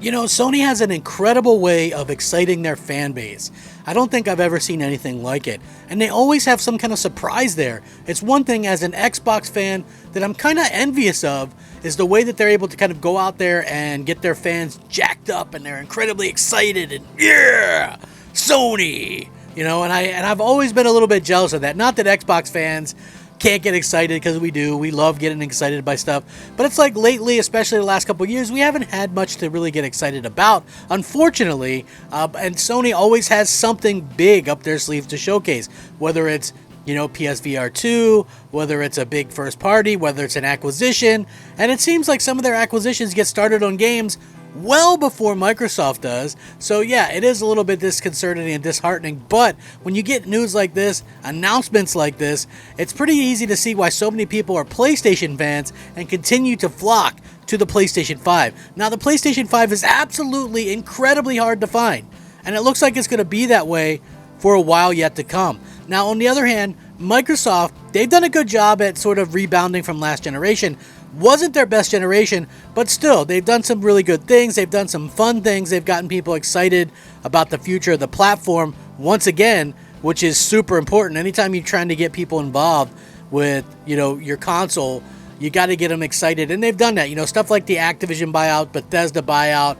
You know, Sony has an incredible way of exciting their fan base. I don't think I've ever seen anything like it. And they always have some kind of surprise there. It's one thing as an Xbox fan that I'm kind of envious of is the way that they're able to kind of go out there and get their fans jacked up and they're incredibly excited and yeah, Sony. You know, and I've always been a little bit jealous of that. Not that Xbox fans can't get excited, because we do. We love getting excited by stuff. But it's like lately, especially the last couple of years, we haven't had much to really get excited about, unfortunately. And Sony always has something big up their sleeves to showcase, whether it's, you know, PSVR 2, whether it's a big first party, whether it's an acquisition. And it seems like some of their acquisitions get started on games well before Microsoft does. So yeah, it is a little bit disconcerting and disheartening, but when you get news like this, announcements like this, it's pretty easy to see why so many people are PlayStation fans and continue to flock to the PlayStation 5. Now, the PlayStation 5 is absolutely incredibly hard to find, and it looks like it's going to be that way for a while yet to come. Now, on the other hand, Microsoft, they've done a good job at sort of rebounding from last generation. Wasn't their best generation, but still, they've done some really good things. They've done some fun things. They've gotten people excited about the future of the platform once again, which is super important. Anytime you're trying to get people involved with, you know, your console, you got to get them excited. And they've done that. You know, stuff like the Activision buyout, Bethesda buyout.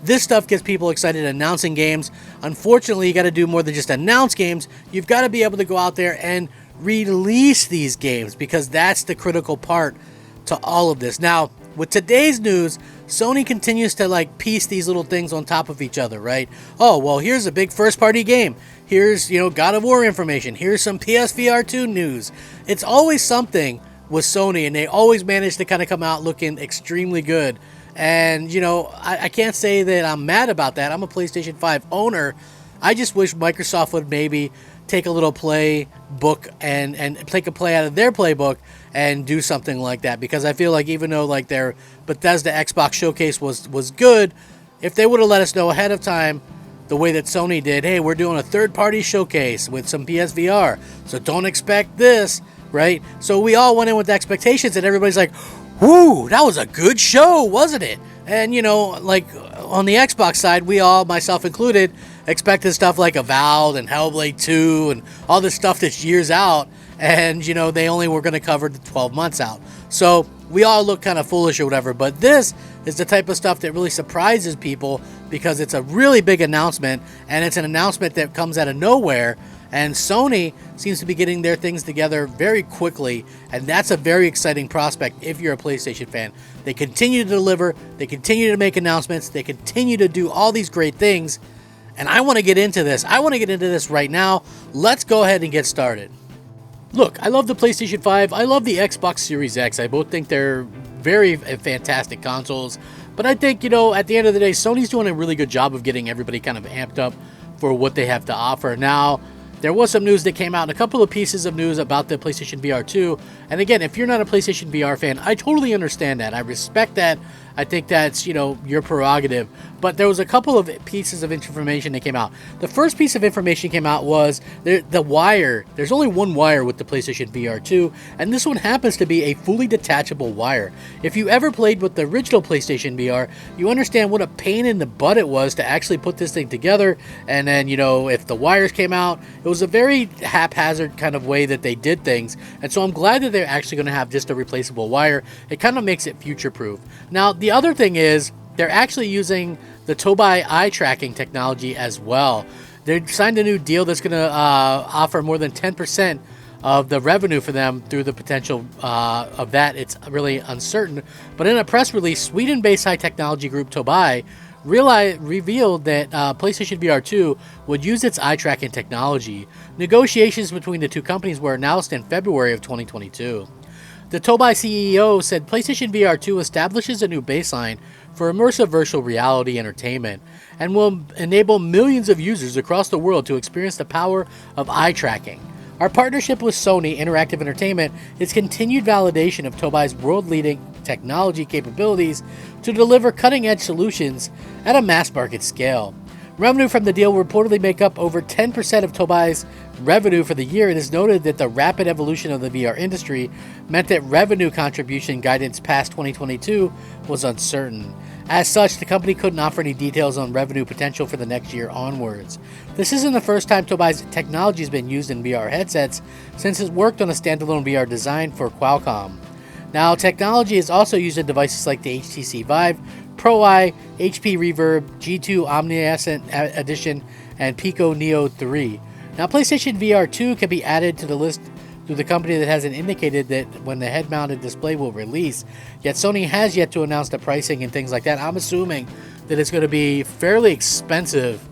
This stuff gets people excited announcing games. Unfortunately, you got to do more than just announce games. You've got to be able to go out there and release these games, because that's the critical part to all of this. Now, with today's news, Sony continues to like piece these little things on top of each other, right? Oh, well, here's a big first-party game. Here's, you know, God of War information. Here's some PSVR 2 news. It's always something with Sony, and they always manage to kind of come out looking extremely good. And, you know, I can't say that I'm mad about that. I'm a PlayStation 5 owner. I just wish Microsoft would maybe take a little playbook and take a play out of their playbook and do something like that, because I feel like even though like their Bethesda Xbox showcase was good, if they would have let us know ahead of time the way that Sony did, hey, we're doing a third-party showcase with some PSVR, so don't expect this, right? So we all went in with expectations, and everybody's like, whoo, that was a good show, wasn't it? And, you know, like on the Xbox side, we all, myself included, expected stuff like Avowed and Hellblade 2 and all this stuff that's years out. And, you know, they only were going to cover the 12 months out. So we all look kind of foolish or whatever. But this is the type of stuff that really surprises people, because it's a really big announcement, and it's an announcement that comes out of nowhere. And Sony seems to be getting their things together very quickly, and that's a very exciting prospect if you're a PlayStation fan. They continue to deliver, they continue to make announcements, they continue to do all these great things, and I want to get into this. I want to get into this right now. Let's go ahead and get started. Look, I love the PlayStation 5. I love the Xbox Series X. I both think they're very fantastic consoles, but I think, you know, at the end of the day, Sony's doing a really good job of getting everybody kind of amped up for what they have to offer. Now, there was some news that came out, and a couple of pieces of news about the PlayStation VR 2. And again, if you're not a PlayStation VR fan, I totally understand that. I respect that. I think that's, you know, your prerogative. But there was a couple of pieces of information that came out. The first piece of information came out was the wire. There's only one wire with the PlayStation VR 2, and this one happens to be a fully detachable wire. If you ever played with the original PlayStation VR, you understand what a pain in the butt it was to actually put this thing together. And then, you know, if the wires came out, it was a very haphazard kind of way that they did things. And so I'm glad that they're actually going to have just a replaceable wire. It kind of makes it future-proof. Now, the other thing is, they're actually using the Tobai eye tracking technology as well. They signed a new deal that's going to offer more than 10% of the revenue for them through the potential of that. It's really uncertain. But in a press release, Sweden-based high technology group Tobai revealed that PlayStation VR 2 would use its eye tracking technology. Negotiations between the two companies were announced in February of 2022. The Tobai CEO said PlayStation VR 2 establishes a new baseline for immersive virtual reality entertainment and will enable millions of users across the world to experience the power of eye tracking. Our partnership with Sony Interactive Entertainment is continued validation of Tobai's world-leading technology capabilities to deliver cutting-edge solutions at a mass-market scale. Revenue from the deal will reportedly make up over 10% of Tobii's revenue for the year. It is noted that the rapid evolution of the VR industry meant that revenue contribution guidance past 2022 was uncertain. As such, the company couldn't offer any details on revenue potential for the next year onwards. This isn't the first time Tobii's technology has been used in VR headsets, since it worked on a standalone VR design for Qualcomm. Now, technology is also used in devices like the HTC Vive, Pro Eye, HP Reverb, G2 Omniscient Edition, and Pico Neo 3. Now, PlayStation VR 2 can be added to the list through the company that hasn't indicated that when the head-mounted display will release. Yet Sony has yet to announce the pricing and things like that. I'm assuming that it's going to be fairly expensive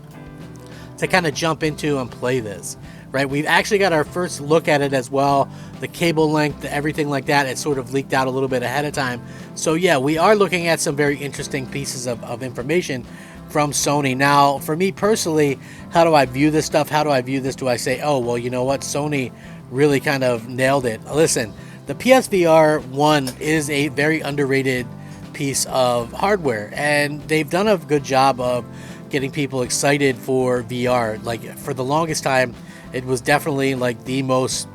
to kind of jump into and play this. Right, we've actually got our first look at it as well. The cable length, everything like that, it sort of leaked out a little bit ahead of time. So yeah, we are looking at some very interesting pieces of information from Sony. Now, for me personally, how do I view this stuff? How do I view this? Do I say, oh, well, you know what? Sony really kind of nailed it. Listen, the PSVR 1 is a very underrated piece of hardware, and they've done a good job of getting people excited for VR. Like, for the longest time, it was definitely like the most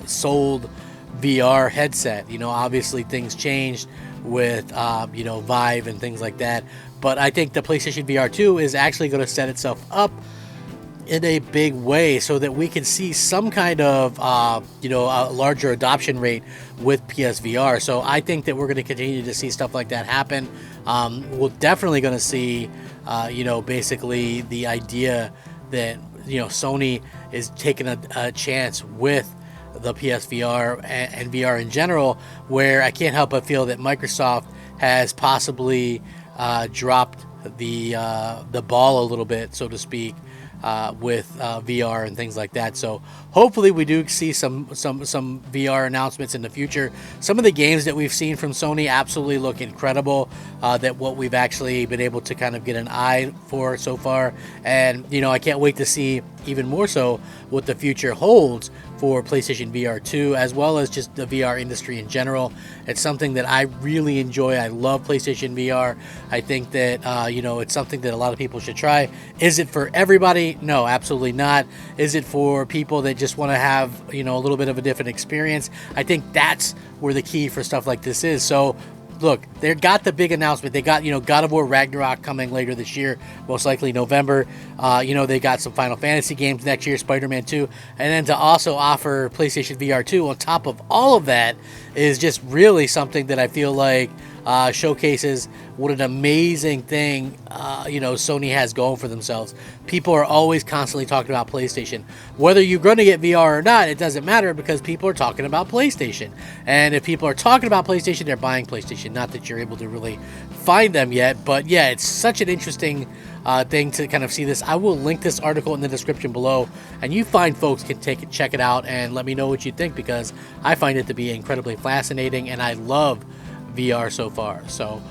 sold VR headset. You know, obviously things changed with, Vive and things like that. But I think the PlayStation VR 2 is actually going to set itself up in a big way so that we can see some kind of, a larger adoption rate with PSVR. So I think that we're going to continue to see stuff like that happen. We're definitely going to see, basically the idea that, Sony is taking a chance with the PSVR and VR in general, where I can't help but feel that Microsoft has possibly dropped the ball a little bit, so to speak, with VR and things like that. So hopefully we do see some VR announcements in the future. Some of the games that we've seen from Sony absolutely look incredible, that what we've actually been able to kind of get an eye for so far. And, I can't wait to see even more so what the future holds for PlayStation VR 2, as well as just the VR industry in general. It's something that I really enjoy. I love PlayStation VR. I think that, it's something that a lot of people should try. Is it for everybody? No, absolutely not. Is it for people that just want to have, a little bit of a different experience? I think that's where the key for stuff like this is. So, look, they got the big announcement. They got, God of War Ragnarok coming later this year, most likely November. They got some Final Fantasy games next year, Spider-Man 2. And then to also offer PlayStation VR 2 on top of all of that is just really something that I feel like showcases what an amazing thing, Sony has going for themselves. People are always constantly talking about PlayStation. Whether you're going to get VR or not, it doesn't matter, because people are talking about PlayStation. And if people are talking about PlayStation, they're buying PlayStation. Not that you're able to really find them yet, but yeah, it's such an interesting thing to kind of see this. I will link this article in the description below, and you fine folks can check it out and let me know what you think, because I find it to be incredibly fascinating, and I love VR so far. So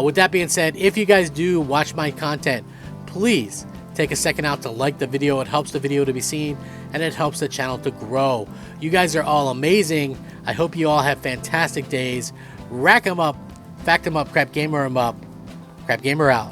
with that being said, if you guys do watch my content, please take a second out to like the video. It helps the video to be seen, and it helps the channel to grow. You guys are all amazing. I hope you all have fantastic days. Rack 'em up, fact 'em up, crap gamer 'em up. Crap gamer out.